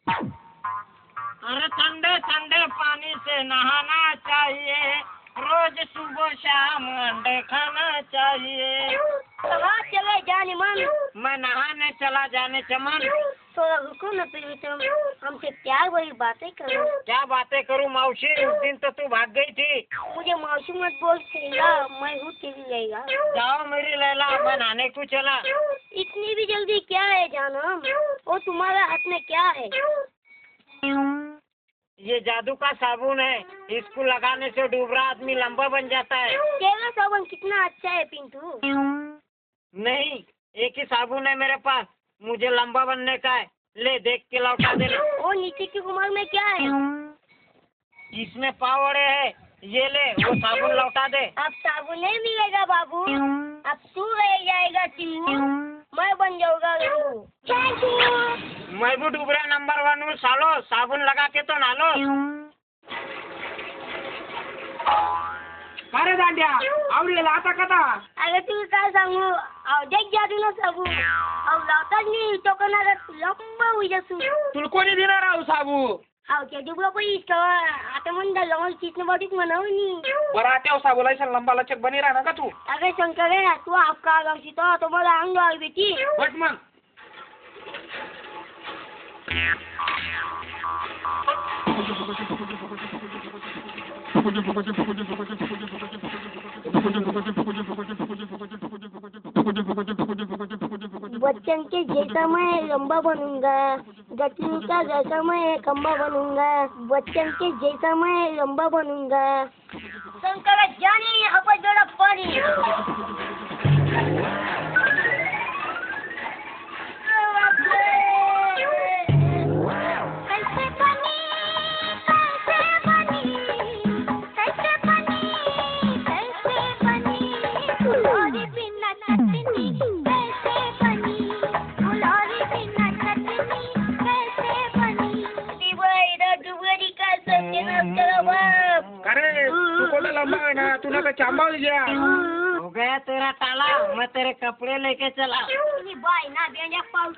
अरे ठंडे ठंडे पानी से नहाना चाहिए, रोज सुबह शाम अंडे खाना चाहिए। कहाँ चले जाने मन? मैं नहाने चला जाने चमन। थोड़ा रुको न प्रीतम, हमसे प्यार भरी बातें करो। क्या बातें करूं मौसी, उस दिन तो तू भाग गई थी। मुझे मौसी मत बोल लैला, मैं हूँ तेरी लैला। जाओ मेरी लैला, मैं नहाने को चला। इतनी भी जल्दी क्या है जानम? वो तुम्हारा हाथ में क्या है? ये जादू का साबुन है, इसको लगाने से डूबरा आदमी लंबा बन जाता है। तेरा साबुन कितना अच्छा है पिंटू। नहीं, एक ही साबुन है मेरे पास, मुझे लंबा बनने का है। ले देख के लौटा दे। वो नीचे की रुमाल में क्या है? इसमें पावड़े है, ये ले, वो साबुन लौटा दे। अब साबुन नहीं मिलेगा बाबू, अब तू रह जाएगा चिन्नू, मैं बन जाऊंगा रंगू। मैं भी डूबरा नंबर 1 हूँ सालो, साबुन लगा के तो नालो। अरे दांड्या आवडीला आता कथा अरे तू काय सांगू, अवधेक जादू न सांगू, अव लावताच नाही तो कोणाला लंबा उजासू। तुला कोणी देणार आहो साबू? अव त्या डुबला पैस आता म्हणता लंबा चितन बॉडीत म्हणावनी। बरं आता साबू लायसन लंबा लचक बनी राहणार का तू? अरे शंकर है ना, तू आपका गावची तो मला अंग आल बेटी। बट मग बच्चन के जैसा मैं लंबा बनूंगा, गटलू का जैसा मैं खंबा बनूंगा, बच्चन के जैसा मैं लंबा बनूंगा। शंकर जानी यहाँ पर जोड़ा पानी। अरे तू कोणता लंबा है ना, तू ना चांबा गया। हो गया तेरा ताला, मैं तेरे कपड़े लेके चला। बाय ना बेंजा पाल